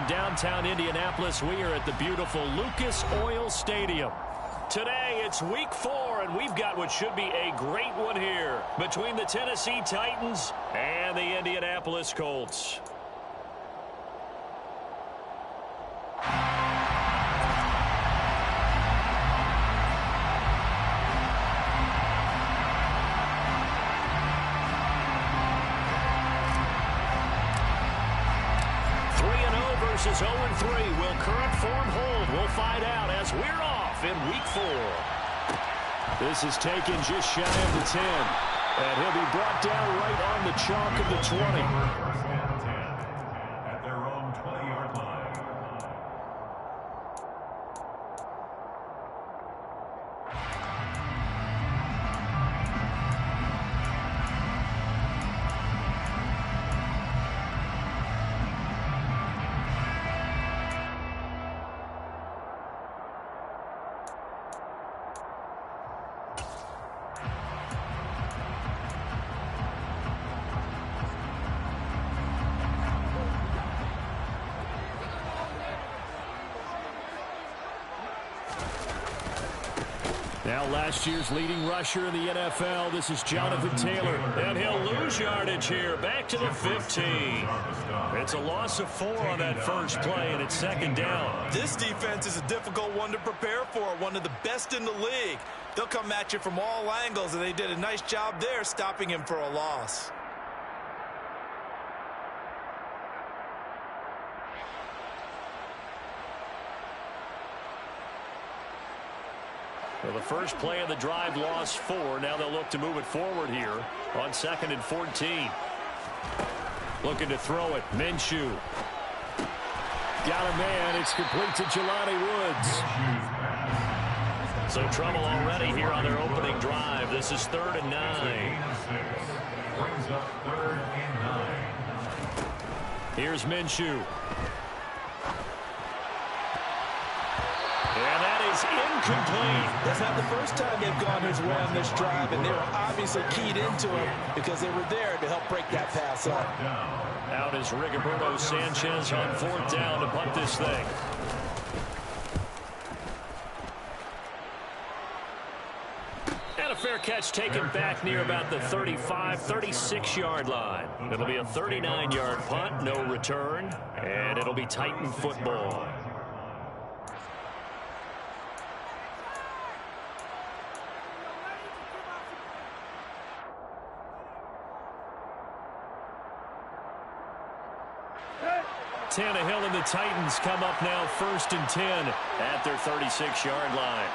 downtown Indianapolis. We are at the beautiful Lucas Oil Stadium. Today, it's week 4, and we've got what should be a great one here between the Tennessee Titans and the Indianapolis Colts. Versus 0-3. Will current form hold? We'll find out as we're off in week 4. This is taken just shy of the 10. And he'll be brought down right on the chalk of the 20. At their own 20-yard line. Now last year's leading rusher in the NFL, this is Jonathan Taylor. And he'll lose yardage here, back to the 15. It's a loss of 4 on that first play, and it's second down. This defense is a difficult one to prepare for, one of the best in the league. They'll come at you from all angles, and they did a nice job there stopping him for a loss. Well, the first play of the drive lost 4. Now they'll look to move it forward here on 2nd and 14. Looking to throw it. Minshew. Got a man. It's complete to Jelani Woods. So trouble already here on their opening drive. This is 3rd and 9. Brings up 3rd and 9. Here's Minshew. And that is incomplete. That's not the first time they've gone his way on this drive, and they were obviously keyed into him because they were there to help break that pass up. Out is Rigoberto Sanchez on 4th down to punt this thing. And a fair catch taken back near about the 35, 36-yard line. It'll be a 39-yard punt, no return, and it'll be Titan football. Tannehill and the Titans come up now 1st and 10 at their 36-yard line.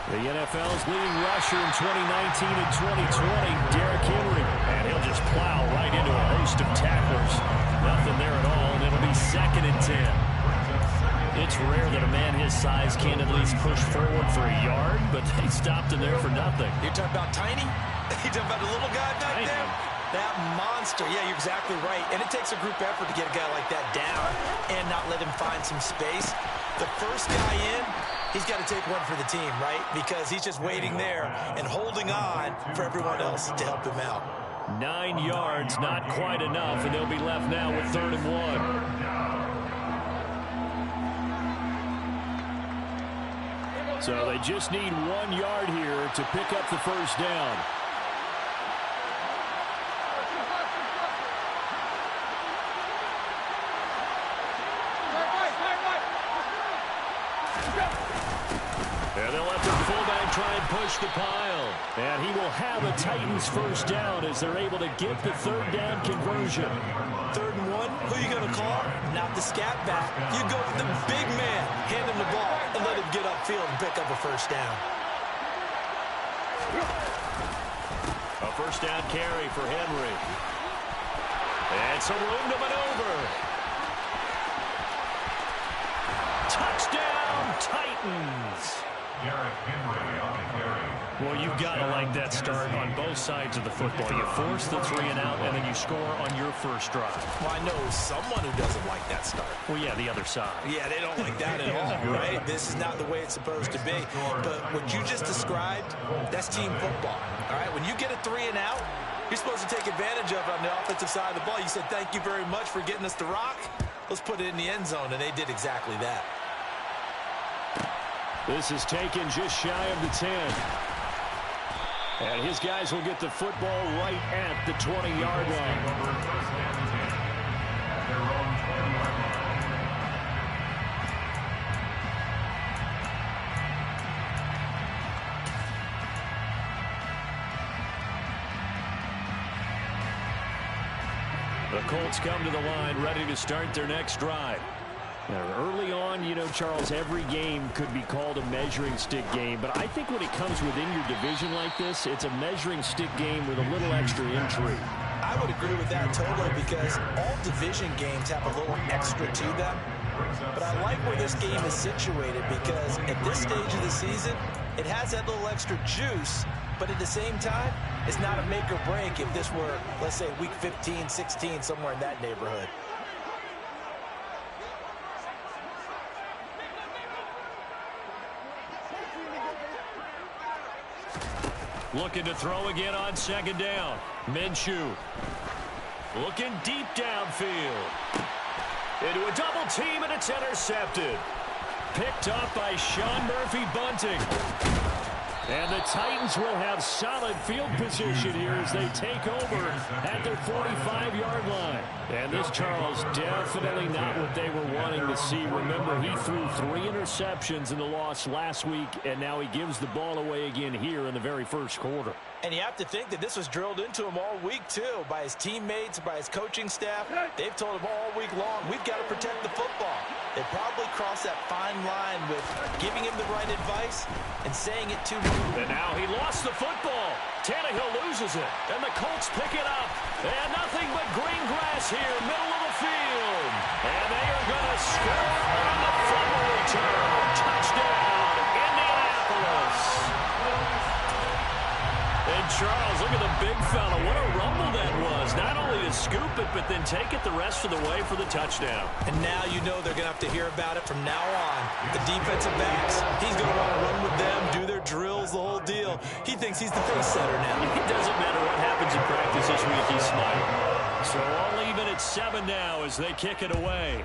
The NFL's leading rusher in 2019 and 2020, Derrick Henry. And he'll just plow right into a host of tacklers. Nothing there at all, and it'll be 2nd and 10. It's rare that a man his size can't at least push forward for a yard, but they stopped him there for nothing. You're talking about tiny? You're talking about the little guy back there? That monster. Yeah, you're exactly right. And it takes a group effort to get a guy like that down and not let him find some space. The first guy in, he's got to take one for the team, right? Because he's just waiting there and holding on for everyone else to help him out. 9 yards, not quite enough, and they'll be left now with 3rd and 1. So they just need 1 yard here to pick up the first down. And they'll let the fullback try and push the pile. And he will have a Titans first down as they're able to get the 3rd down conversion. 3rd and 1, who are you going to call? Not the scat back. You go with the big man, hand him the ball, and let him get upfield and pick up a first down. A first down carry for Henry. And some room to maneuver. Touchdown, Titans. Derrick Henry on the carry. Well, you've got to like that start on both sides of the football. You force the 3 and out, and then you score on your first drive. Well, I know someone who doesn't like that start. Well, yeah, the other side. Yeah, they don't like that at all, right? This is not the way it's supposed to be. But what you just described, that's team football, all right? When you get a 3 and out, you're supposed to take advantage of it on the offensive side of the ball. You said, thank you very much for getting us the rock. Let's put it in the end zone, and they did exactly that. This is taken just shy of the 10. And his guys will get the football right at the 20-yard line. First and 10 at their own 20-yard line. The Colts come to the line ready to start their next drive. Now, early on, you know, Charles, every game could be called a measuring stick game. But I think when it comes within your division like this, it's a measuring stick game with a little extra intrigue. I would agree with that totally because all division games have a little extra to them. But I like where this game is situated because at this stage of the season, it has that little extra juice. But at the same time, it's not a make or break if this were, let's say, week 15, 16, somewhere in that neighborhood. Looking to throw again on second down. Minshew. Looking deep downfield. Into a double team, and it's intercepted. Picked up by Sean Murphy-Bunting. And the Titans will have solid field position here as they take over at their 45-yard line. And this, Charles, definitely not what they were wanting to see. Remember, he threw 3 interceptions in the loss last week, and now he gives the ball away again here in the very first quarter. And you have to think that this was drilled into him all week, too, by his teammates, by his coaching staff. They've told him all week long, we've got to protect the football. They probably crossed that fine line with giving him the right advice and saying it to him. And now he lost the football. Tannehill loses it, and the Colts pick it up. And nothing but green grass here, middle of the field. And they are going to score on the fumble return. Touchdown, Indianapolis. And Charles, look at the big fella. What a rumble that was. Not only to scoop it, but then take it the rest of the way for the touchdown. And now you know they're going to have to hear about it from now on. The defensive backs, he's going to want to run with them, do their drills, the whole deal. He thinks he's the pace setter now. It doesn't matter what happens in practice this week, he's smiling. So all even at 7 now as they kick it away.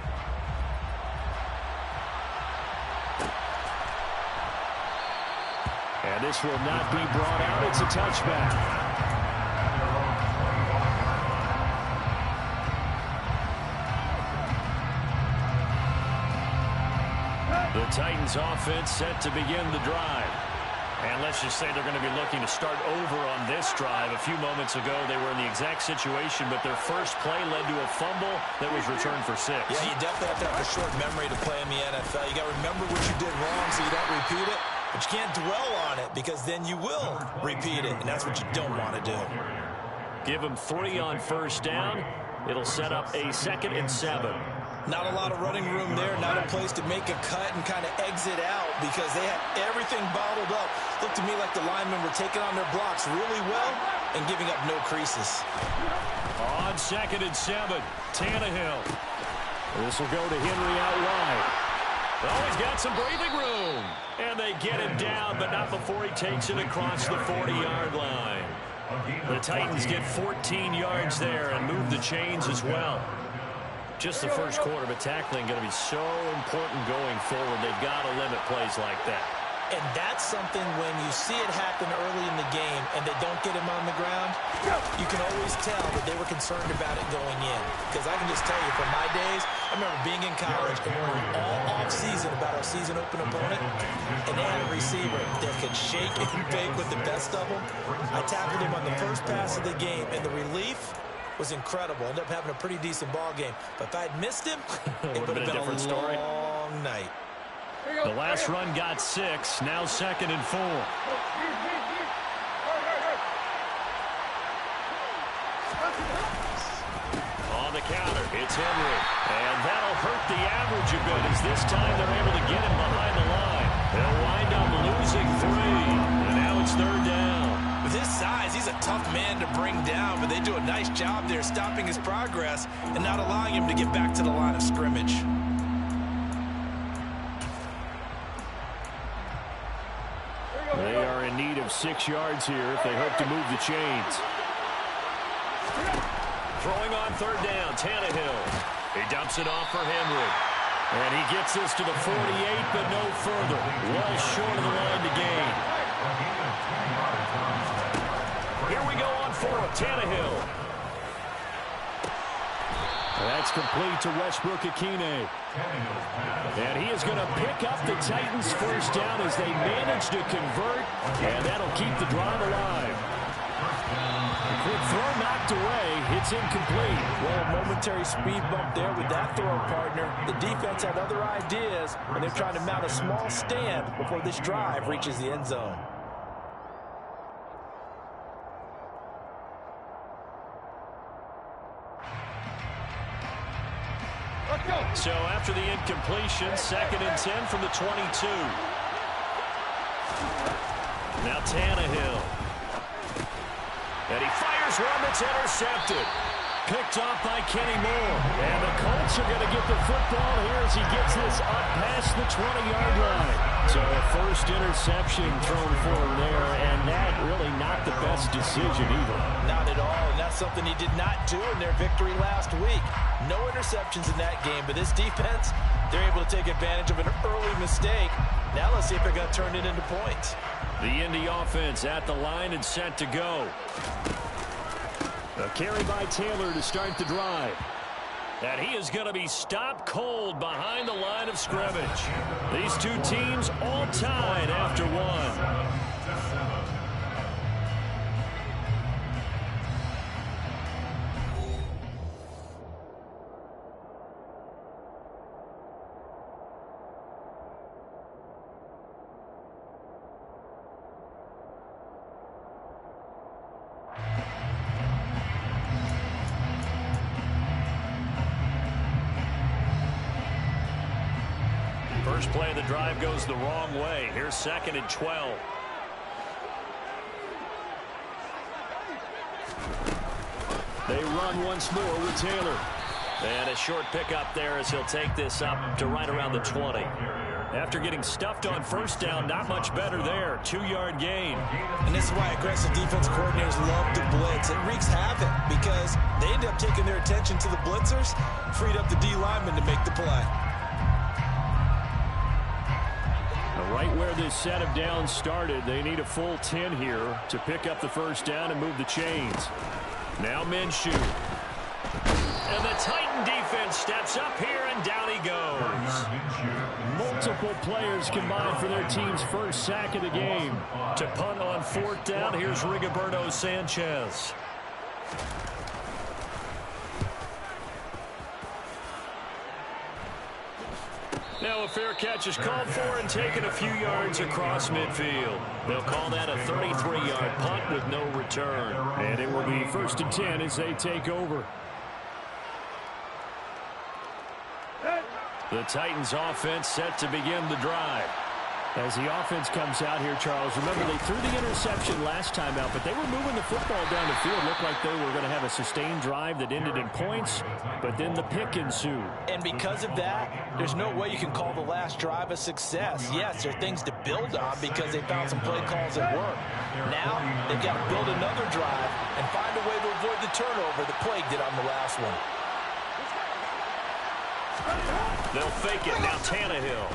And this will not be brought out. It's a touchback. The Titans offense set to begin the drive. And let's just say they're going to be looking to start over on this drive. A few moments ago, they were in the exact situation, but their first play led to a fumble that was returned for 6. Yeah, you definitely have to have a short memory to play in the NFL. You got to remember what you did wrong so you don't repeat it. But you can't dwell on it because then you will repeat it, and that's what you don't want to do. Give them 3 on first down. It'll set up a 2nd and 7. Not a lot of running room there, not a place to make a cut and kind of exit out because they had everything bottled up. Looked to me like the linemen were taking on their blocks really well and giving up no creases. On 2nd and 7, Tannehill. This will go to Henry out wide. Oh, he's got some breathing room. And they get him down, but not before he takes it across the 40-yard line. The Titans get 14 yards there and move the chains as well. Just the first quarter, but tackling going to be so important going forward. They've got to limit plays like that. And that's something when you see it happen early in the game and they don't get him on the ground, you can always tell that they were concerned about it going in. Because I can just tell you from my days, I remember being in college and worrying all off-season about our season-open opponent, and they had a receiver that could shake and bake with the best of them. I tackled him on the first pass of the game, and the relief was incredible. Ended up having a pretty decent ball game. But if I had missed him, it would have been a different story. Long night. The last run got 6. Now 2nd and 4. On the counter, it's Henry. And that'll hurt the average a bit as this time they're able to get him behind the line. They'll wind up losing man to bring down, but they do a nice job there stopping his progress and not allowing him to get back to the line of scrimmage. They are in need of 6 yards here if they hope to move the chains. Throwing on third down, Tannehill. He dumps it off for Henry. And he gets this to the 48, but no further. Was short of the line to gain. Here we go on fourth, Tannehill. That's complete to Westbrook-Ikhine. And he is going to pick up the Titans' first down as they manage to convert, and that'll keep the drive alive. A quick throw knocked away. It's incomplete. Well, a momentary speed bump there with that throw, partner. The defense had other ideas, and they're trying to mount a small stand before this drive reaches the end zone. So after the incompletion, 2nd and 10 from the 22. Now Tannehill. And he fires one that's intercepted. Picked off by Kenny Moore. And the Colts are going to get the football here as he gets this up past the 20-yard line. So a first interception thrown for him there, and that really not the best decision either. Not at all, and that's something he did not do in their victory last week. No interceptions in that game, but this defense, they're able to take advantage of an early mistake. Now let's see if they're going to turn it into points. The Indy offense at the line and set to go. A carry by Taylor to start the drive. And he is going to be stopped cold behind the line of scrimmage. These two teams all tied after one. First play of the drive goes the wrong way. Here's 2nd and 12. They run once more with Taylor. And a short pickup there as he'll take this up to right around the 20. After getting stuffed on first down, not much better there. 2-yard gain. And this is why aggressive defense coordinators love to blitz. It wreaks havoc because they end up taking their attention to the blitzers, freed up the D lineman to make the play. Right where this set of downs started, they need a full 10 here to pick up the first down and move the chains. Now Minshew. And the Titan defense steps up here, and down he goes. Multiple players combined for their team's first sack of the game. To punt on 4th down, here's Rigoberto Sanchez. Now a fair catch is called for and taken a few yards across midfield. They'll call that a 33-yard punt with no return. And it will be 1st and 10 as they take over. The Titans offense set to begin the drive. As the offense comes out here, Charles, remember they threw the interception last time out, but they were moving the football down the field. Looked like they were going to have a sustained drive that ended in points, but then the pick ensued. And because of that, there's no way you can call the last drive a success. Yes, there are things to build on because they found some play calls that work. Now, they've got to build another drive and find a way to avoid the turnover that plagued it on the last one. They'll fake it. Now Tannehill.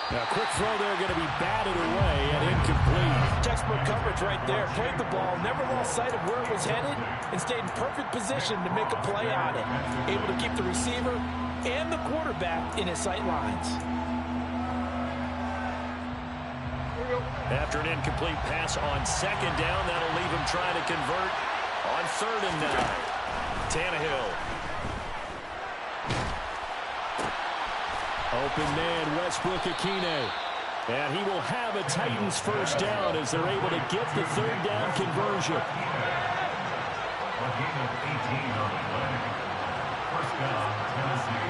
Now, quick throw there, going to be batted away and incomplete. Textbook coverage right there. Played the ball, never lost sight of where it was headed, and stayed in perfect position to make a play on it. Able to keep the receiver and the quarterback in his sight lines. After an incomplete pass on 2nd down, that'll leave him trying to convert on 3rd and 9. Tannehill. Open man, Westbrook-Ikhine. And he will have a Titans first down as they're able to get the 3rd down conversion. A gain of 18 on the play. First down, Tennessee.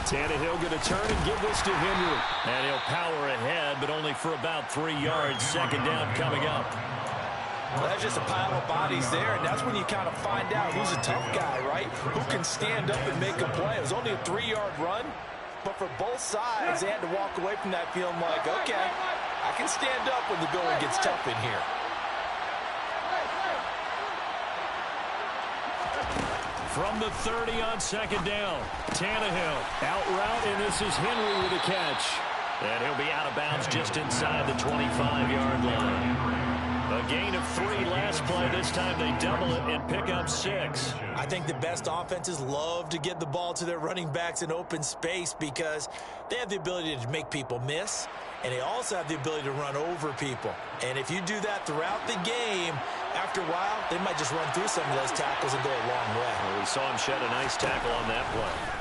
Tannehill going to turn and give this to Henry. And he'll power ahead, but only for about 3 yards. Second down coming up. Well, that's just a pile of bodies there, and that's when you kind of find out who's a tough guy, right? Who can stand up and make a play. It was only a 3-yard run, but for both sides, they had to walk away from that feeling like, okay, I can stand up when the going gets tough in here. From the 30 on second down, Tannehill out route, and this is Henry with a catch. And he'll be out of bounds just inside the 25-yard line. A gain of 3 last play. This time they double it and pick up 6. I think the best offenses love to get the ball to their running backs in open space because they have the ability to make people miss, and they also have the ability to run over people. And if you do that throughout the game, after a while, they might just run through some of those tackles and go a long way. Well, we saw him shed a nice tackle on that play.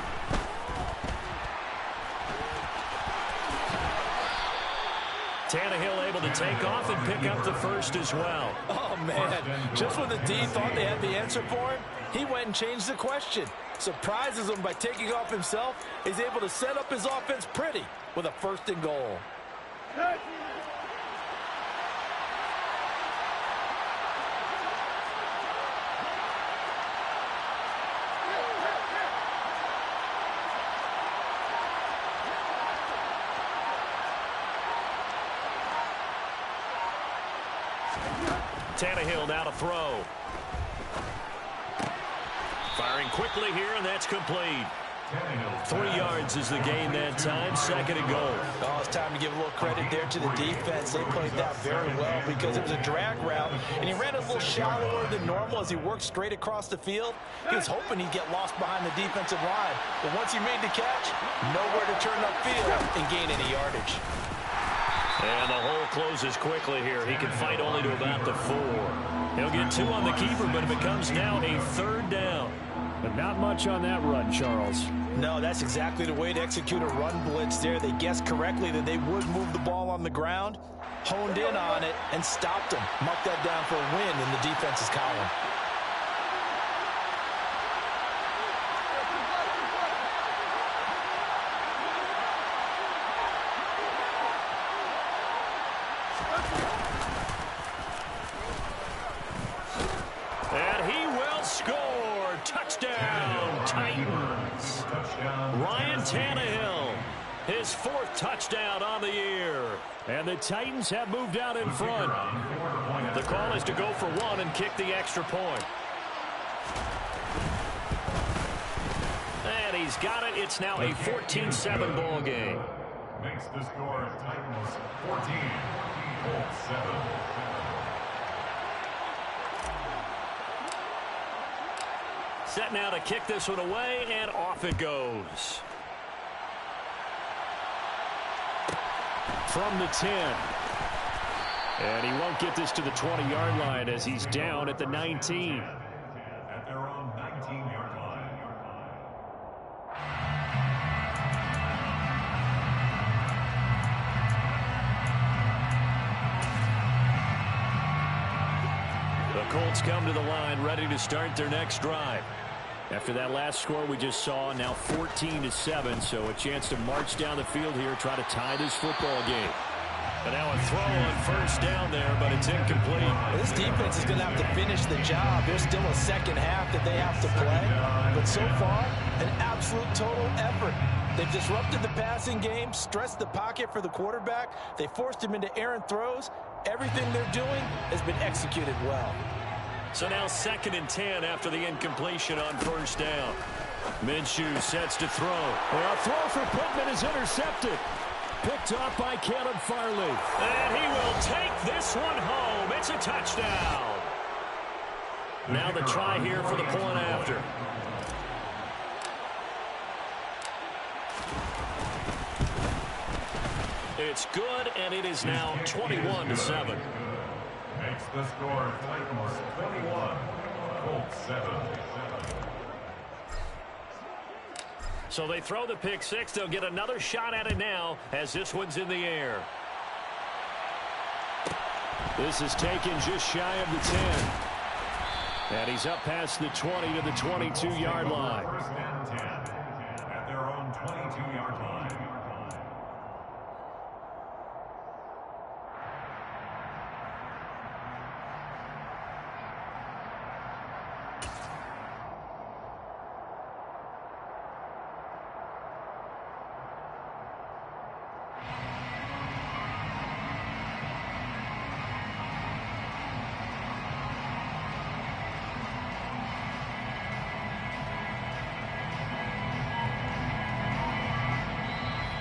Tannehill able to take off and pick up the first as well. Oh, man. Just when the D thought they had the answer for him, he went and changed the question. Surprises him by taking off himself. He's able to set up his offense pretty with a 1st and goal. Tannehill now to throw. Firing quickly here, and that's complete. 3 yards is the gain that time. 2nd and goal. Oh, it's time to give a little credit there to the defense. They played that very well because it was a drag route, and he ran a little shallower than normal as he worked straight across the field. He was hoping he'd get lost behind the defensive line, but once he made the catch, nowhere to turn upfield and gain any yardage. And the hole closes quickly here. He can fight only to about the 4. He'll get 2 on the keeper, but it becomes now a 3rd down. But not much on that run, Charles. No, that's exactly the way to execute a run blitz there. They guessed correctly that they would move the ball on the ground, honed in on it, and stopped them. Marked that down for a win in the defense's column. And he will score. Touchdown, Titans. Ryan Tannehill, his 4th touchdown on the year. And the Titans have moved out in front. The call is to go for 1 and kick the extra point. And he's got it. It's now a 14-7 ball game. Makes the score Titans 14, Colts 7. Set now to kick this one away, and off it goes. From the 10. And he won't get this to the 20-yard line as he's down at the 19. At their own 19-yard line. The Colts come to the line ready to start their next drive. After that last score we just saw, now 14-7, so a chance to march down the field here, try to tie this football game. And now a throw on 1st down there, but it's incomplete. This defense is going to have to finish the job. There's still a second half that they have to play. But so far, an absolute total effort. They've disrupted the passing game, stressed the pocket for the quarterback. They forced him into errant throws. Everything they're doing has been executed well. So now 2nd and 10 after the incompletion on 1st down. Minshew sets to throw. Well, a throw for Pittman is intercepted. Picked up by Caleb Farley. And he will take this one home. It's a touchdown. Now the try here for the point after. It's good, and it is now 21-7. Makes the score Titans 21, Colts 7. So they throw the pick 6. They'll get another shot at it now as this one's in the air. This is taken just shy of the 10. And he's up past the 20 to the 22-yard line. 1st and 10 at their own own 22-yard line.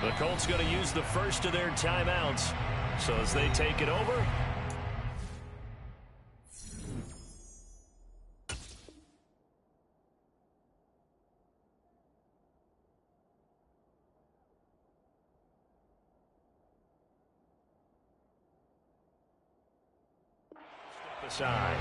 The Colts going to use the first of their timeouts. So as they take it over, step aside.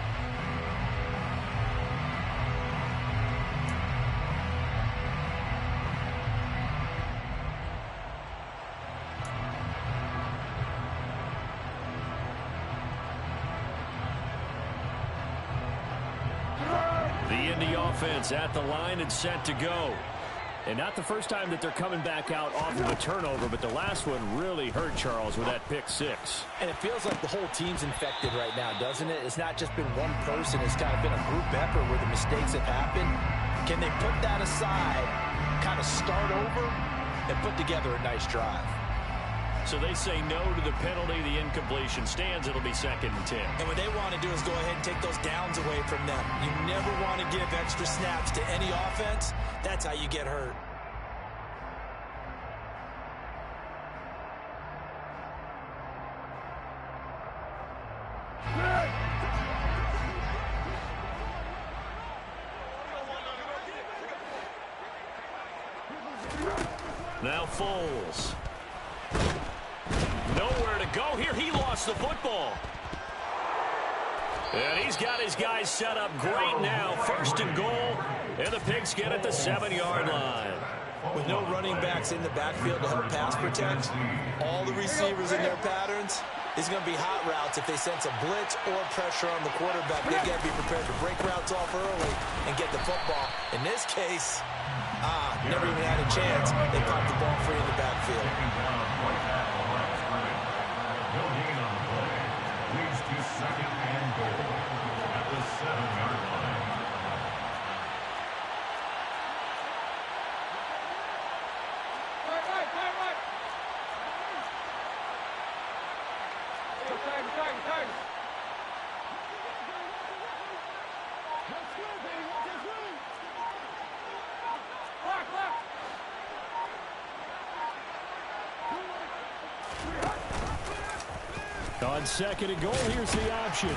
The Indy offense at the line and set to go. And not the first time that they're coming back out off of a turnover, but the last one really hurt Charles with that pick six. And it feels like the whole team's infected right now, doesn't it? It's not just been one person. It's kind of been a group effort where the mistakes have happened. Can they put that aside, kind of start over, and put together a nice drive? So they say no to the penalty. The incompletion stands. It'll be 2nd and 10. And what they want to do is go ahead and take those downs away from them. You never want to give extra snaps to any offense. That's how you get hurt. Now Foles. Nowhere to go here. He lost the football. And he's got his guys set up great now. 1st and goal. And the Pigs get at the 7-yard line. With no running backs in the backfield to help pass protect, all the receivers in their patterns, it's going to be hot routes if they sense a blitz or pressure on the quarterback. They've got to be prepared to break routes off early and get the football. In this case, never even had a chance. They popped the ball free in the backfield. No gain on the play. Leads to 2nd and goal at the 7-yard line. On 2nd and goal, here's the option.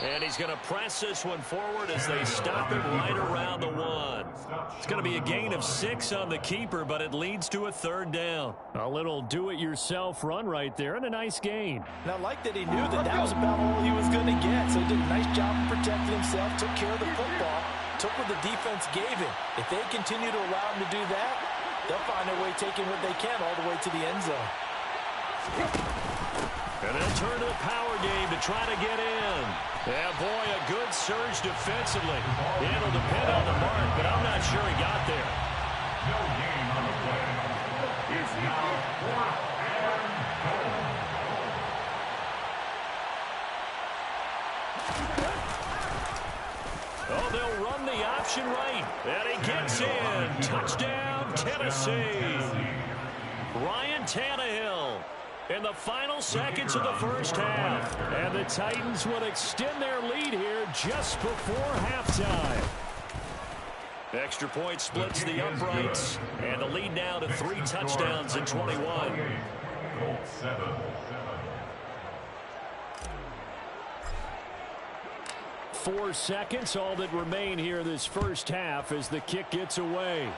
And he's going to press this one forward as they stop it right around the 1. It's going to be a gain of 6 on the keeper, but it leads to a 3rd down. A little do-it-yourself run right there and a nice gain. And I like that he knew that that was about all he was going to get. So he did a nice job of protecting himself, took care of the football, took what the defense gave him. If they continue to allow him to do that, they'll find a way taking what they can all the way to the end zone. And they'll turn to the power game to try to get in. Yeah, boy, a good surge defensively. It'll depend on the mark, but I'm not sure he got there. No gain on the play. It's now 4th and goal. Oh, they'll run the option right. And he gets in. Touchdown, Tennessee. Ryan Tannehill in the final seconds of the first half. And the Titans will extend their lead here just before halftime. Extra point splits the uprights. And the lead now to 3 touchdowns in 21. Colts 7. 4 seconds, all that remain here this first half as the kick gets away.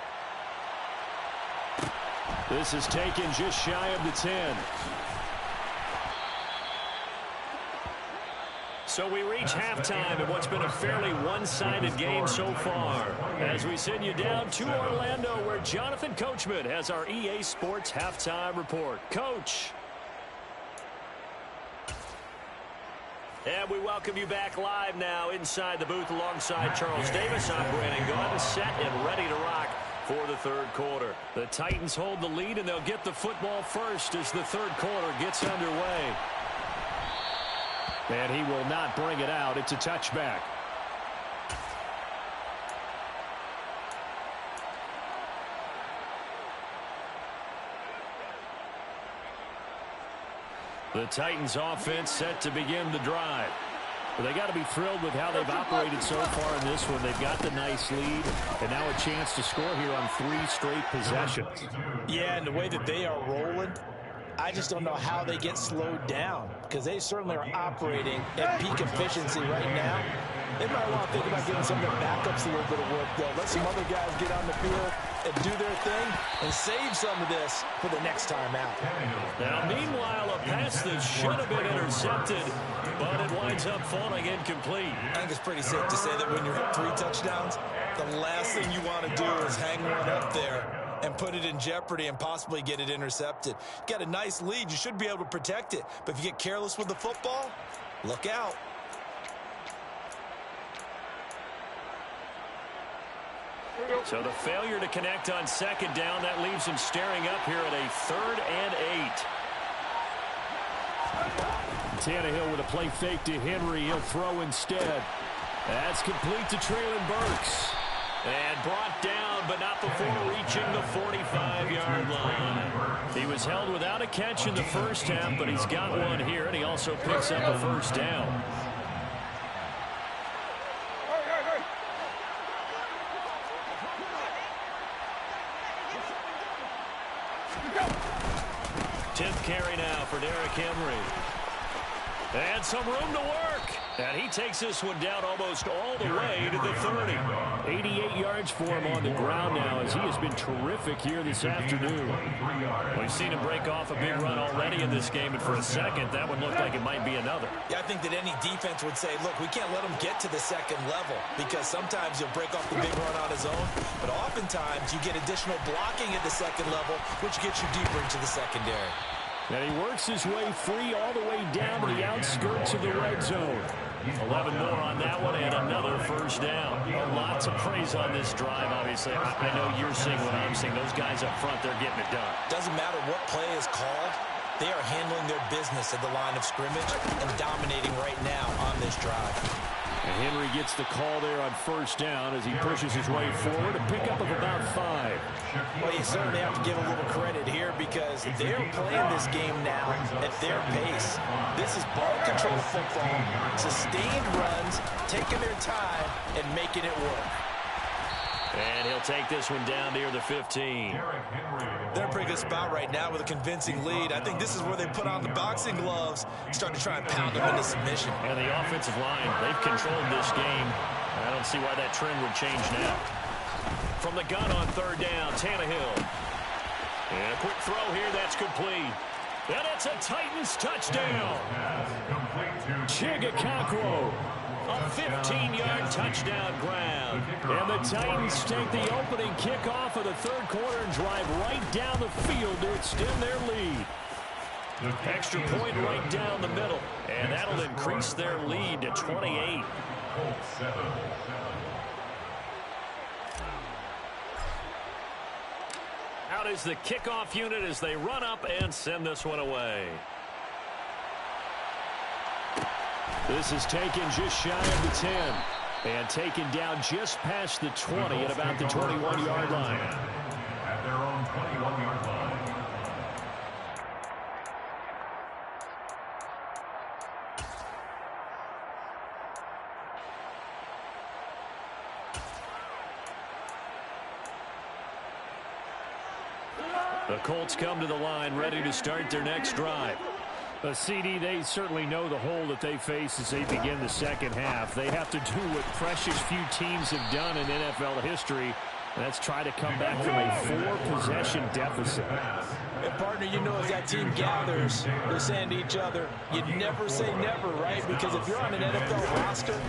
This is taken just shy of the 10. So we reach halftime in what's been a fairly one-sided game so far. As we send you down to Orlando, where Jonathan Coachman has our EA Sports halftime report. Coach. And we welcome you back live now inside the booth alongside Charles Davis. I'm Brandon Gaudin, set and ready to rock for the third quarter. The Titans hold the lead, and they'll get the football first as the third quarter gets underway. And he will not bring it out. It's a touchback. The Titans offense set to begin the drive. But they got to be thrilled with how they've operated so far in this one. They've got the nice lead, and now a chance to score here on 3 straight possessions. Yeah, and the way that they are rolling, I just don't know how they get slowed down, because they certainly are operating at peak efficiency right now. They might want to think about giving some of their backups a little bit of work, though. Let some other guys get on the field and do their thing and save some of this for the next time out. Now, meanwhile, a pass that should have been intercepted, but it winds up falling incomplete. I think it's pretty safe to say that when you're at 3 touchdowns, the last thing you want to do is hang one up there and put it in jeopardy and possibly get it intercepted. You got a nice lead. You should be able to protect it. But if you get careless with the football, look out. So the failure to connect on second down, that leaves him staring up here at a 3rd and 8. Tannehill with a play fake to Henry. He'll throw instead. That's complete to Treylon Burks. And brought down, but not before reaching the 45-yard line. He was held without a catch in the first half, but he's got one here, and he also picks up a first down. Tenth carry now for Derrick Henry. And some room to work. And he takes this one down almost all the way to the 30. 88 yards for him on the ground now, as he has been terrific here this afternoon. We've seen him break off a big run already in this game, and for a second, that one looked like it might be another. Yeah, I think that any defense would say, look, we can't let him get to the second level, because sometimes he'll break off the big run on his own, but oftentimes you get additional blocking at the second level, which gets you deeper into the secondary. And he works his way free all the way down to the outskirts of the red zone. 11 more on that one, and another first down. A lot to praise on this drive, obviously. I know you're seeing what I'm seeing. Those guys up front, they're getting it done. Doesn't matter what play is called. They are handling their business at the line of scrimmage and dominating right now on this drive. And Henry gets the call there on first down as he pushes his way forward, a pickup of about 5. Well, you certainly have to give a little credit here, because they're playing this game now at their pace. This is ball control football, sustained runs, taking their time and making it work. And he'll take this one down near the 15. They're in a pretty good spot right now with a convincing lead. I think this is where they put on the boxing gloves, start to try and pound them into submission. And the offensive line, they've controlled this game. I don't see why that trend would change now. From the gun on third down, Tannehill. And a quick throw here, that's complete. And it's a Titans touchdown. Chigakakwo. A 15-yard touchdown grab. And the Titans take the opening kickoff of the third quarter and drive right down the field to extend their lead. Extra point right down the middle. And that'll increase their lead to 28. Out is the kickoff unit as they run up and send this one away. This is taken just shy of the 10. And taken down just past the 20 at about the 21-yard line. At their own 21-yard line. The Colts come to the line ready to start their next drive. CD, they certainly know the hole that they face as they begin the second half. They have to do what precious few teams have done in NFL history, and that's try to come back from a 4-possession deficit. And partner, you know, as that team gathers, they're saying to each other, you never say never, right? Because if you're on an NFL roster,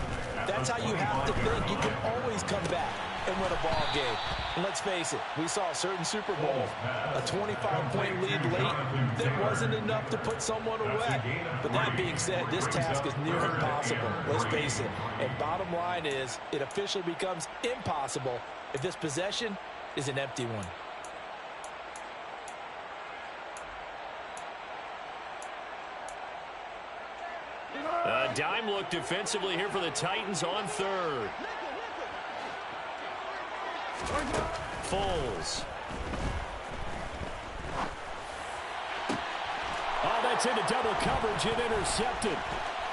that's how you have to think. You can always come back and win a ball game. And let's face it, we saw a certain Super Bowl, a 25-point lead late that wasn't enough to put someone away. But that being said, this task is near impossible. Let's face it. And bottom line is, it officially becomes impossible if this possession is an empty one. A dime look defensively here for the Titans on third. Foles. Oh, that's into double coverage and intercepted.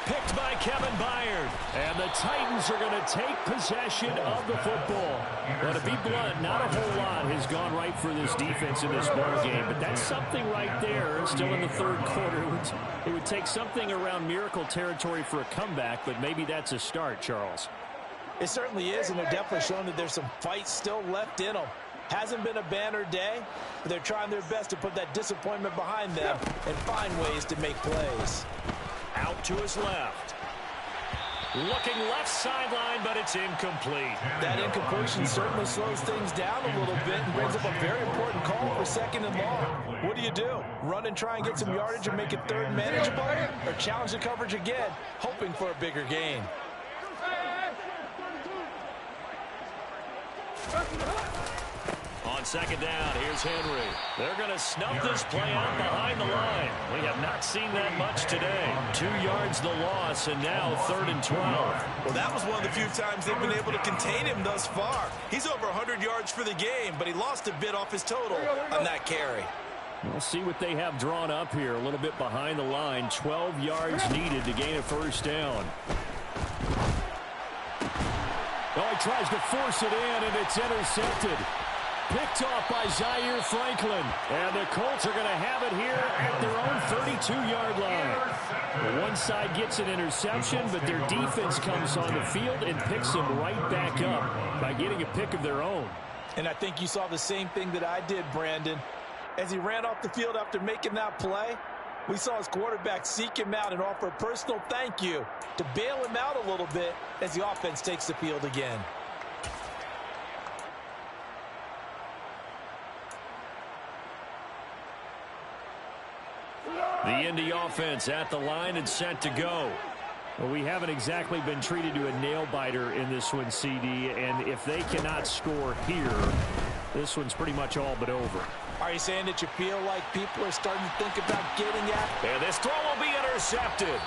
Picked by Kevin Byard. And the Titans are going to take possession of the football. Well, to be blunt, not a whole lot has gone right for this defense in this ball game. But that's something right there, still in the third quarter. It would take something around miracle territory for a comeback, but maybe that's a start, Charles. It certainly is, and they're definitely showing that there's some fight still left in them. Hasn't been a banner day, but they're trying their best to put that disappointment behind them and find ways to make plays. Out to his left. Looking left sideline, but it's incomplete. That incompletion certainly slows things down a little bit and brings up a very important call for second and long. What do? Run and try and get some yardage and make it third manageable? Or challenge the coverage again, hoping for a bigger gain? On second down, here's Henry. They're going to snuff this play out behind the line. We have not seen that much today. 2 yards the loss, and now 3rd and 12. Well, that was one of the few times they've been able to contain him thus far. He's over 100 yards for the game, but he lost a bit off his total on that carry. We'll see what they have drawn up here. A little bit behind the line. 12 yards needed to gain a first down. Oh, he tries to force it in, and it's intercepted. Picked off by Zaire Franklin. And the Colts are going to have it here at their own 32-yard line. One side gets an interception, but their defense comes on the field and picks them right back up by getting a pick of their own. And I think you saw the same thing that I did, Brandon. As he ran off the field after making that play, we saw his quarterback seek him out and offer a personal thank you to bail him out a little bit as the offense takes the field again. The Indy offense at the line and set to go. Well, we haven't exactly been treated to a nail-biter in this one, CD, and if they cannot score here, this one's pretty much all but over. Are you saying that you feel like people are starting to think about getting at? And this throw will be intercepted.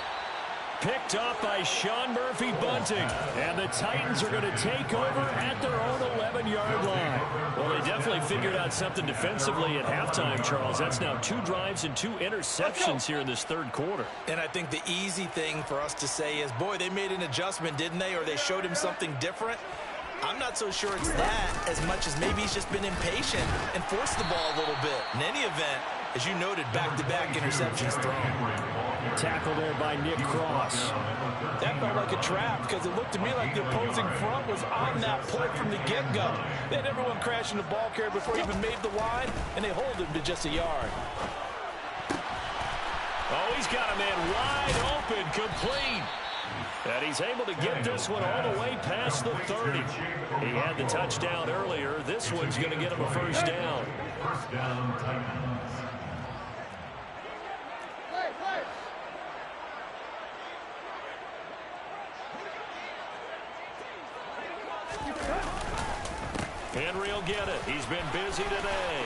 Picked up by Sean Murphy-Bunting. And the Titans are going to take over at their own 11-yard line. Well, they definitely figured out something defensively at halftime, Charles. That's now 2 drives and 2 interceptions here in this third quarter. And I think the easy thing for us to say is, boy, they made an adjustment, didn't they? Or they showed him something different. I'm not so sure it's that as much as maybe he's just been impatient and forced the ball a little bit. In any event, as you noted, back-to-back interceptions thrown. Tackle there by Nick Cross. That felt like a trap because it looked to me like the opposing front was on that play from the get-go. They had everyone crashing the ball carrier before he even made the line, and they hold him to just a yard. Oh, he's got a man wide open, complete. And he's able to get this one all the way past the 30. He had the touchdown earlier. This one's going to get him a first down. First down, Titans. Henry will get it. He's been busy today.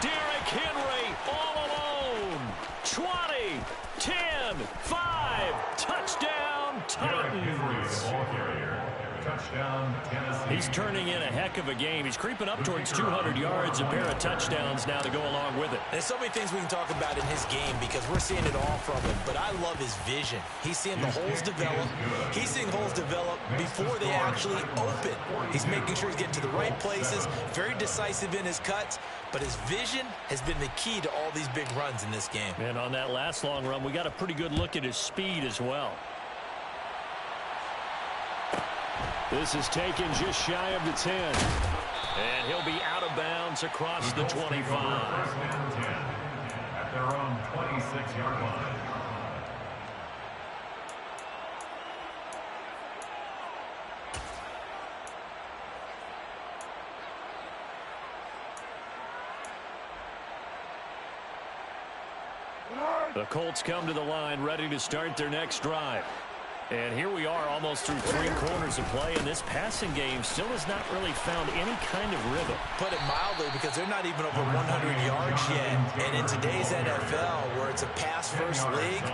Derrick Henry all alone. 20, 10, 5. Touchdown, Titans. Touchdown, Tennessee. He's turning in a heck of a game. He's creeping up towards 200 yards, a pair of touchdowns now to go along with it. There's so many things we can talk about in his game because we're seeing it all from him, but I love his vision. He's seeing the holes develop. He's seeing holes develop before they actually open. He's making sure he's getting to the right places, very decisive in his cuts, but his vision has been the key to all these big runs in this game. And on that last long run, we got a pretty good look at his speed as well. This is taken just shy of the 10. And he'll be out of bounds across the 25. At their own 26-yard line. The Colts come to the line ready to start their next drive. And here we are almost through 3 quarters of play, and this passing game still has not really found any kind of rhythm. Put it mildly, because they're not even over 100 yards yet. And in today's NFL, where it's a pass-first league,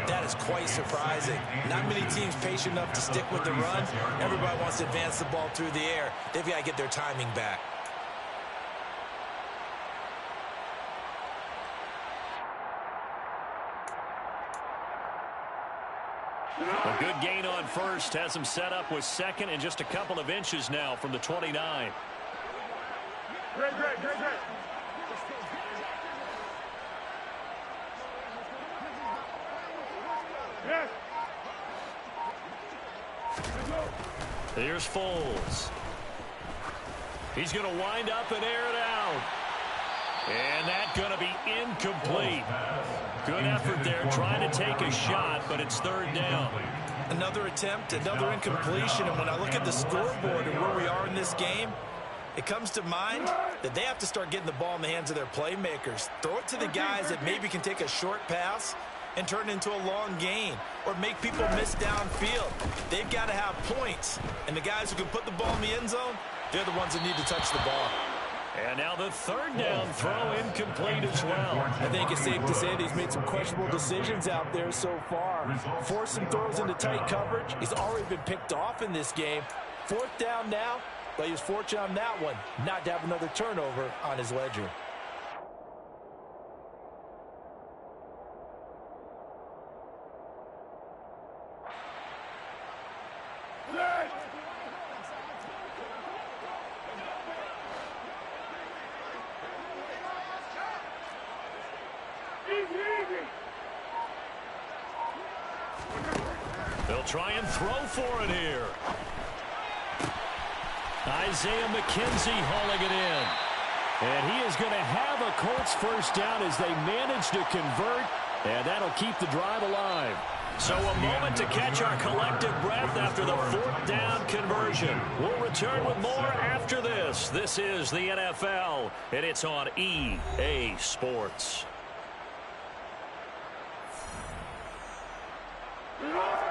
that is quite surprising. Not many teams patient enough to stick with the run. Everybody wants to advance the ball through the air. They've got to get their timing back. A good gain on first has him set up with second and just a couple of inches now from the 29. Great. Yes. Here's Foles. He's going to wind up and air it out. And that's going to be incomplete. Good effort there trying to take a shot, but it's 3rd down. Another attempt, another incompletion, and when I look at the scoreboard and where we are in this game, it comes to mind that they have to start getting the ball in the hands of their playmakers. Throw it to the guys that maybe can take a short pass and turn it into a long gain or make people miss downfield. They've got to have points, and the guys who can put the ball in the end zone, they're the ones that need to touch the ball. And now the 3rd down throw incomplete as well. I think it's safe to say that he's made some questionable decisions out there so far. Forced some throws into tight coverage. He's already been picked off in this game. 4th down now, but he was fortunate on that one not to have another turnover on his ledger. They'll try and throw for it here. Isaiah McKenzie hauling it in. And he is going to have a Colts 1st down as they manage to convert, and that'll keep the drive alive. So a moment to catch our collective breath after the 4th down conversion. We'll return with more after this. This is the NFL, and it's on EA Sports.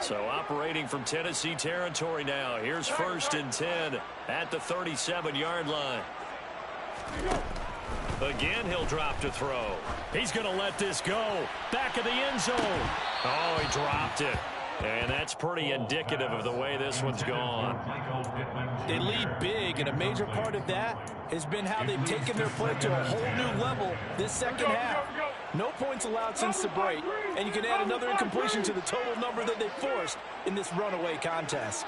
So operating from Tennessee territory now. Here's 1st and 10 at the 37-yard line. Again, he'll drop to throw. He's going to let this go. Back of the end zone. Oh, he dropped it. And that's pretty indicative of the way this one's gone. They lead big, and a major part of that has been how they've taken their play to a whole new level this second half. No points allowed since the break, and you can add another incompletion to the total number that they forced in this runaway contest.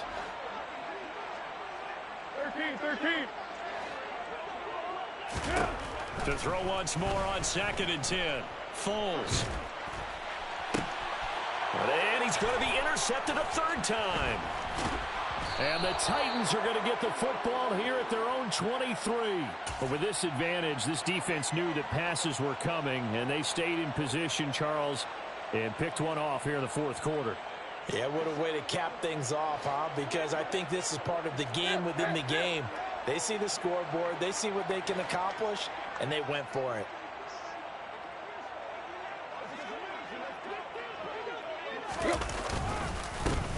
13. To throw once more on 2nd and 10. Foles. And he's going to be intercepted a 3rd time. And the Titans are going to get the football here at their own 23. But with this advantage, this defense knew that passes were coming, and they stayed in position, Charles, and picked one off here in the 4th quarter. Yeah, what a way to cap things off, huh? Because I think this is part of the game within the game. They see the scoreboard, they see what they can accomplish, and they went for it.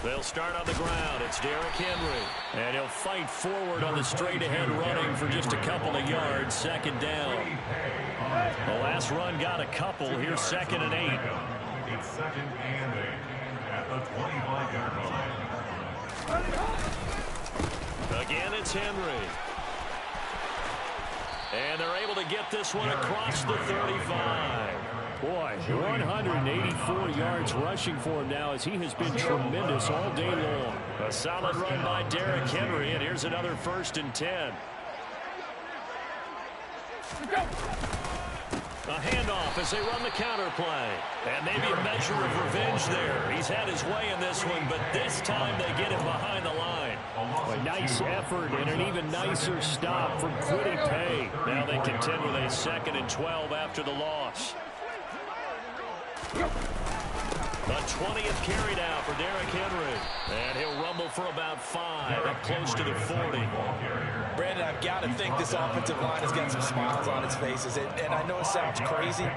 They'll start on the ground. It's Derrick Henry. And he'll fight forward on the straight-ahead running for just a couple of yards. 2nd down. The last run got a couple. Here's 2nd and 8. It's 2nd and 8 at the 25-yard line. Again, it's Henry. And they're able to get this one across the 35. Boy, 184 yards rushing for him now as he has been tremendous all day long. A solid run by Derrick Henry, and here's another 1st and 10. A handoff as they run the counter play. And maybe a measure of revenge there. He's had his way in this one, but this time they get him behind the line. A nice effort and an even nicer stop from Kwity Paye. Now they contend with a 2nd and 12 after the loss. The 20th carry now for Derrick Henry. And he'll rumble for about 5, up close to the 40. Brandon, I've got to think this offensive line has got some smiles on its faces. And I know it sounds crazy,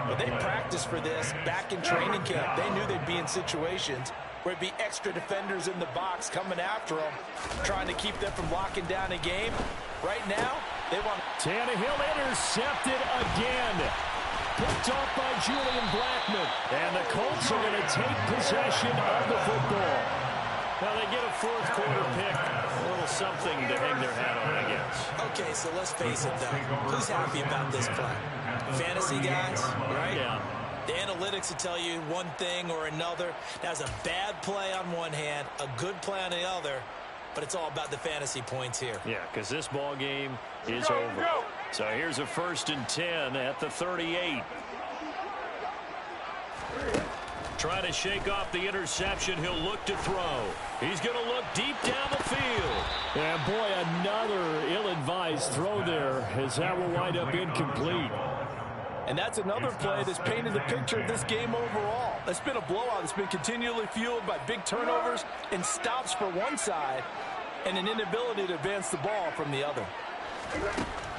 but they practiced for this back in training camp. They knew they'd be in situations where there'd be extra defenders in the box coming after them, trying to keep them from locking down a game. Right now, they want... Tannehill intercepted again. Picked off by Julian Blackmon. And the Colts are going to take possession of the football. Now they get a fourth quarter pick. A little something to hang their hat on, I guess. Okay, so let's face it, though. Who's happy about this play? Fantasy guys, right? Yeah. The analytics will tell you one thing or another. That's a bad play on one hand, a good play on the other, but it's all about the fantasy points here. Yeah, because this ball game is over. So here's a 1st and 10 at the 38. Trying to shake off the interception. He'll look to throw. He's going to look deep down the field. And boy, another ill-advised throw there as that will wind up incomplete. And that's another play that's painted the picture of this game overall. It's been a blowout. It's been continually fueled by big turnovers and stops for one side and an inability to advance the ball from the other.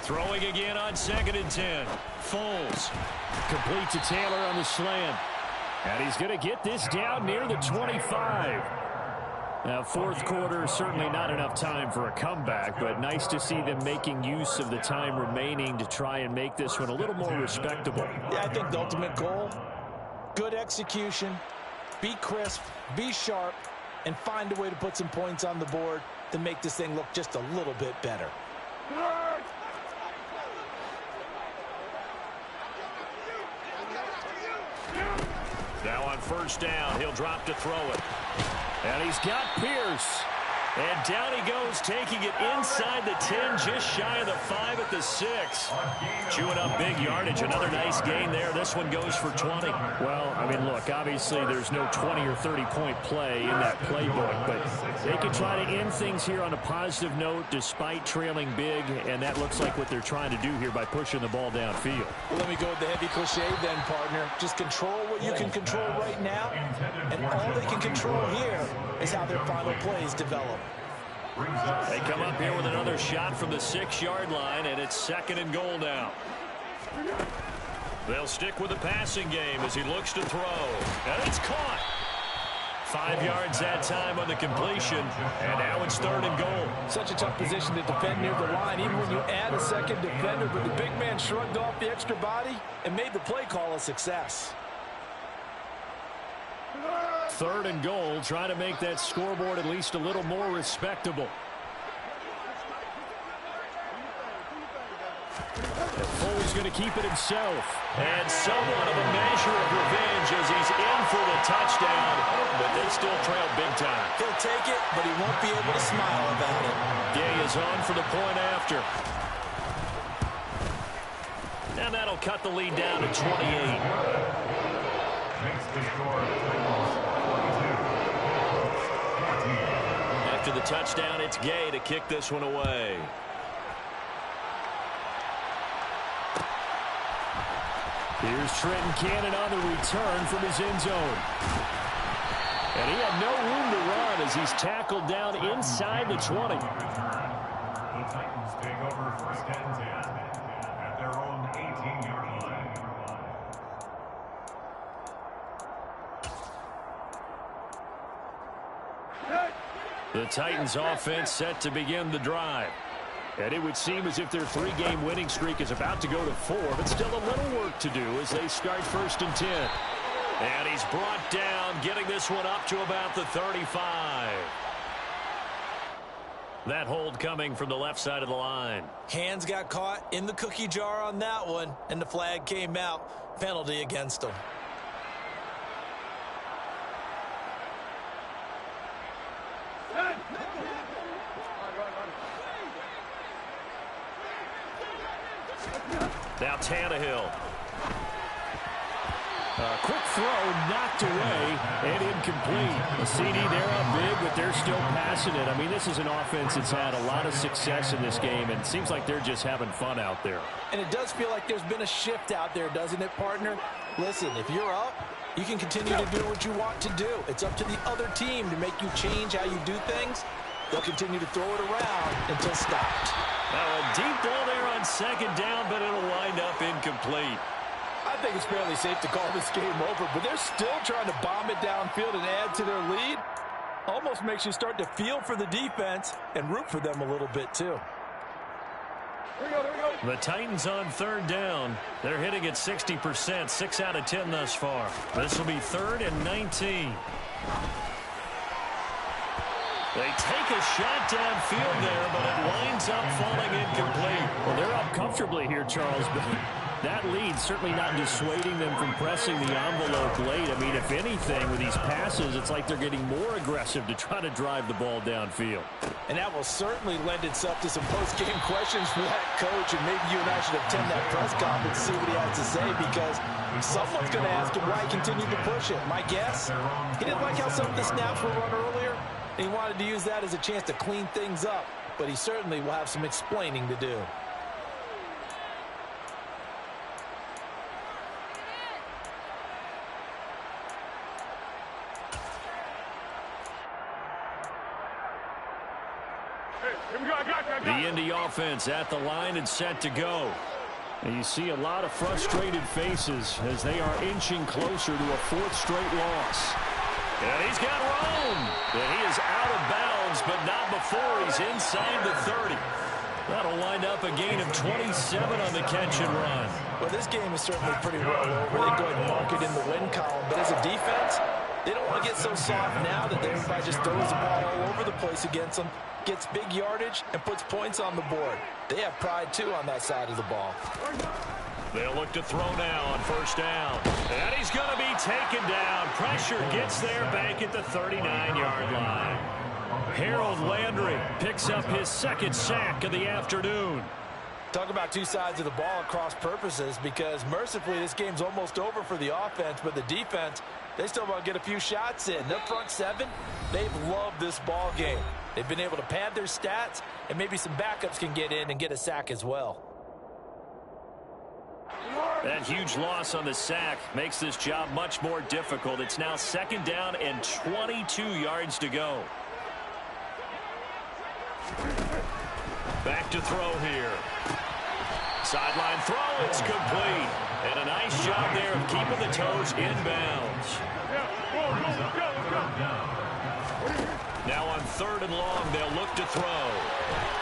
Throwing again on 2nd and 10. Foles. Complete to Taylor on the slant. And he's going to get this down near the 25. Now, fourth quarter, certainly not enough time for a comeback, but nice to see them making use of the time remaining to try and make this one a little more respectable. Yeah, I think the ultimate goal, good execution, be crisp, be sharp, and find a way to put some points on the board to make this thing look just a little bit better. Now on 1st down, he'll drop to throw it. And he's got Pierce. And down he goes, taking it inside the 10, just shy of the 5 at the 6. Chewing up big yardage. Another nice gain there. This one goes for 20. Well, I mean, look, obviously there's no 20 or 30-point play in that playbook, but they can try to end things here on a positive note despite trailing big, and that looks like what they're trying to do here by pushing the ball downfield. Well, let me go with the heavy cliche then, partner. Just control what you can control right now, and all they can control here is how their final plays develop. They come up here with another shot from the 6-yard line, and it's 2nd and goal now. They'll stick with the passing game as he looks to throw. And it's caught. 5 yards that time on the completion, and now it's 3rd and goal. Such a tough position to defend near the line, even when you add a second defender, but the big man shrugged off the extra body and made the play call a success. 3rd and goal, trying to make that scoreboard at least a little more respectable. Foles going to keep it himself. And somewhat of a measure of revenge as he's in for the touchdown, but they still trail big time. He'll take it, but he won't be able to smile about it. Day is on for the point after. And that'll cut the lead down to 28. Makes the score 22. After the touchdown, it's Gay to kick this one away. Here's Trenton Cannon on the return from his end zone. And he had no room to run as he's tackled down inside the 20. The Titans take over 1st and 10 at their own 18-yard line. The Titans offense set to begin the drive. And it would seem as if their 3-game winning streak is about to go to 4, but still a little work to do as they start 1st and 10. And he's brought down, getting this one up to about the 35. That hold coming from the left side of the line. Hands got caught in the cookie jar on that one, and the flag came out. Penalty against him. Now Tannehill. Quick throw, knocked away, and incomplete. A CD, they're up big, but they're still passing it. I mean, this is an offense that's had a lot of success in this game, and it seems like they're just having fun out there. And it does feel like there's been a shift out there, doesn't it, partner? Listen, if you're up, you can continue to do what you want to do. It's up to the other team to make you change how you do things. They'll continue to throw it around until stopped. Now a deep ball there on 2nd down, but it'll wind up incomplete. I think it's fairly safe to call this game over, but they're still trying to bomb it downfield and add to their lead. Almost makes you start to feel for the defense and root for them a little bit, too. The Titans on 3rd down. They're hitting at 60%, 6 out of 10 thus far. This will be 3rd and 19. They take a shot downfield there, but it winds up falling incomplete. Well, they're up comfortably here, Charles, but that lead certainly not dissuading them from pressing the envelope late. I mean, if anything, with these passes, it's like they're getting more aggressive to try to drive the ball downfield. And that will certainly lend itself to some post-game questions for that coach, and maybe you and I should attend that press conference and see what he has to say, because someone's going to ask him why he continued to push it. My guess, he didn't like how some of the snaps were run earlier, and he wanted to use that as a chance to clean things up, but he certainly will have some explaining to do. The Indy offense at the line and set to go. And you see a lot of frustrated faces as they are inching closer to a 4th straight loss. And he's got room. And he is out of bounds, but not before he's inside the 30. That'll wind up a gain of 27 on the catch and run. Well, this game is certainly pretty well over. They go ahead and mark it in the win column. But as a defense, they don't want to get so soft now that everybody just throws the ball all over the place against them, gets big yardage, and puts points on the board. They have pride, too, on that side of the ball. They'll look to throw now on 1st down. And he's going to be taken down. Pressure gets there back at the 39-yard line. Harold Landry picks up his 2nd sack of the afternoon. Talk about two sides of the ball at cross purposes, because mercifully this game's almost over for the offense, but the defense, they still want to get a few shots in. Their front 7, they've loved this ball game. They've been able to pad their stats, and maybe some backups can get in and get a sack as well. That huge loss on the sack makes this job much more difficult. It's now 2nd down and 22 yards to go. Back to throw here. Sideline throw, it's complete. And a nice job there of keeping the toes inbounds. Now on 3rd and long, they'll look to throw.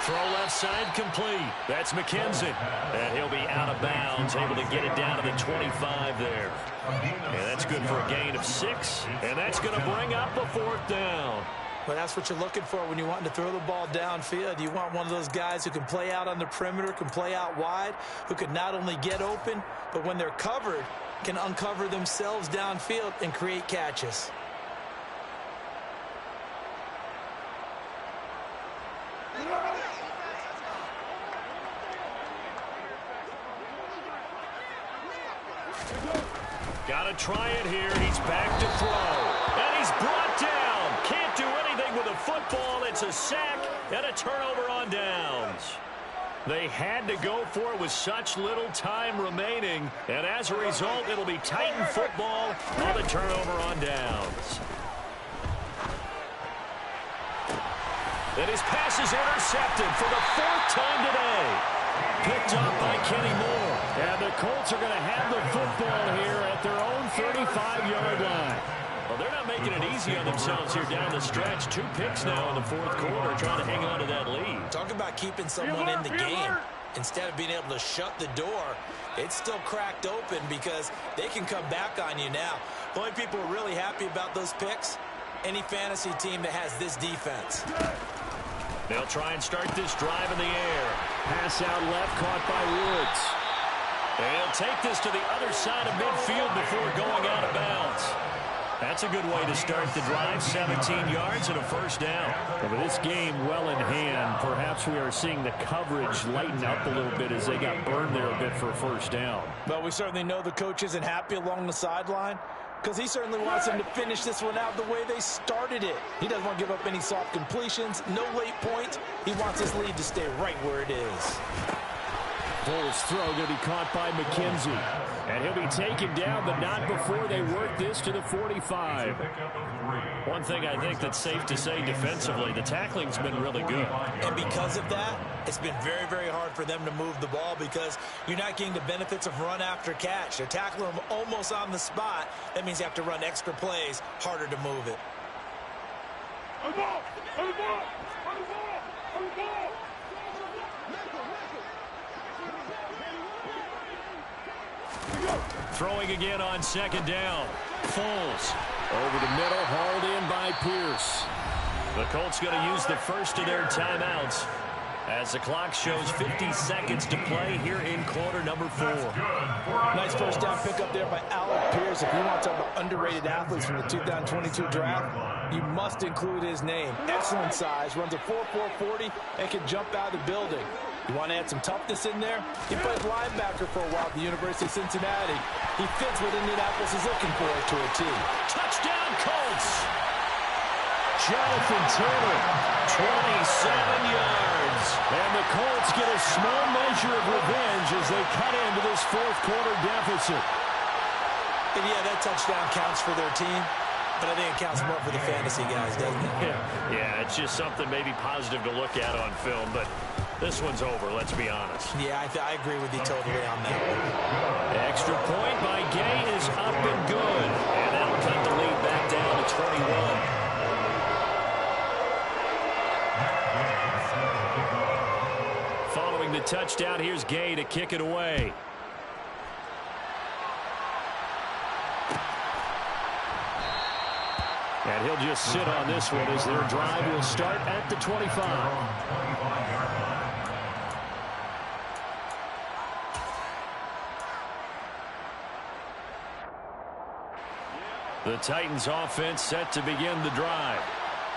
Throw left side complete. That's McKenzie. And he'll be out of bounds, able to get it down to the 25 there. And that's good for a gain of 6. And that's going to bring up a 4th down. Well, that's what you're looking for when you're wanting to throw the ball downfield. You want one of those guys who can play out on the perimeter, can play out wide, who can not only get open, but when they're covered, can uncover themselves downfield and create catches. Got to try it here. He's back to throw. And he's brought down. Can't do anything with a football. It's a sack and a turnover on downs. They had to go for it with such little time remaining. And as a result, it'll be Titan football on the turnover on downs. And his pass is intercepted for the 4th time today. Picked up by Kenny Moore. And the Colts are going to have the football here at their own 35-yard line. Well, they're not making it easy on themselves here down the stretch. 2 picks now in the 4th quarter, trying to hang on to that lead. Talk about keeping someone in the game. Instead of being able to shut the door, it's still cracked open because they can come back on you now. The only people who are really happy about those picks, any fantasy team that has this defense. They'll try and start this drive in the air. Pass out left, caught by Woods. And he'll take this to the other side of midfield before going out of bounds. That's a good way to start the drive. 17 yards and a 1st down. But with this game well in hand, perhaps we are seeing the coverage lighten up a little bit as they got burned there a bit for a 1st down. But we certainly know the coach isn't happy along the sideline, because he certainly wants them to finish this one out the way they started it. He doesn't want to give up any soft completions, no late points. He wants his lead to stay right where it is. Foles' throw going to be caught by McKenzie. And he'll be taken down, but not before they work this to the 45. One thing I think that's safe to say defensively, the tackling's been really good. And because of that, it's been very, very hard for them to move the ball because you're not getting the benefits of run after catch. They're tackling them almost on the spot. That means you have to run extra plays, harder to move it. On the ball! On the ball! On the ball! On the ball! Throwing again on second down. Foles. Over the middle, hauled in by Pierce. The Colts going to use the first of their timeouts as the clock shows 50 seconds to play here in quarter number 4. Nice first down pickup there by Alec Pierce. If you want to talk about underrated athletes from the 2022 draft, you must include his name. Excellent size, runs a 4.4 40, and can jump out of the building. You want to add some toughness in there? He played linebacker for a while at the University of Cincinnati. He fits what Indianapolis is looking for to a team. Touchdown, Colts! Jonathan Taylor, 27 yards. and the Colts get a small measure of revenge as they cut into this fourth quarter deficit. And yeah, that touchdown counts for their team, but I think it counts more for the fantasy guys, doesn't it? Yeah, it's just something maybe positive to look at on film, but this one's over, let's be honest. Yeah, I agree with you totally on that one. Extra point by Gay is up and good. And that'll cut the lead back down to 21. Following the touchdown, here's Gay to kick it away. And he'll just sit on this one as their drive will start at the 25. The Titans offense set to begin the drive.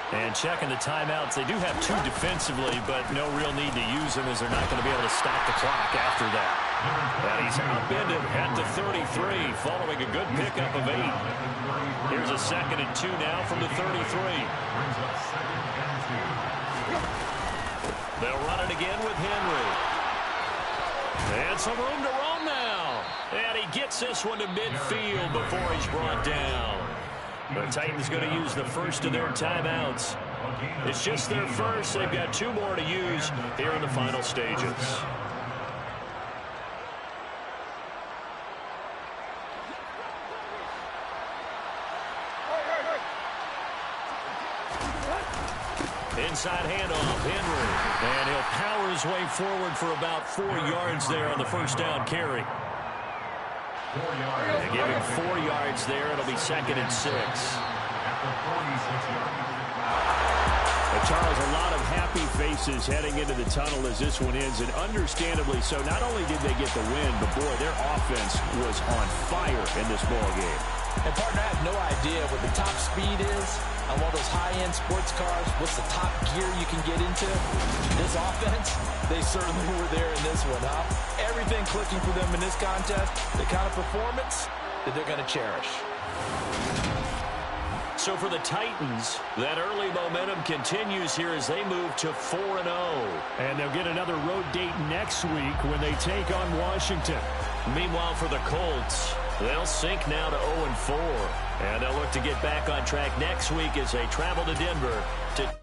And checking the timeouts, they do have 2 defensively, but no real need to use them as they're not going to be able to stop the clock after that. And he's upended at the 33 following a good pickup of 8. Here's a 2nd and 2 now from the 33. They'll run it again with Henry. And some room to roam now. And he gets this one to midfield before he's brought down. The Titans going to use the first of their timeouts. It's just their first. They've got 2 more to use here in the final stages. Inside handoff, Henry. And he'll power his way forward for about 4 yards there on the first down carry. They give him 4 yards there. It'll be 2nd and 6. Charles, a lot of happy faces heading into the tunnel as this one ends, and understandably so. Not only did they get the win, but boy, their offense was on fire in this ball game. And partner, I have no idea what the top speed is on one of those high-end sports cars. What's the top gear you can get into? This offense, they certainly were there in this one, huh? Everything clicking for them in this contest, the kind of performance that they're going to cherish. So for the Titans, that early momentum continues here as they move to 4-0. And they'll get another road date next week when they take on Washington. Meanwhile, for the Colts, they'll sink now to 0-4. And they'll look to get back on track next week as they travel to Denver to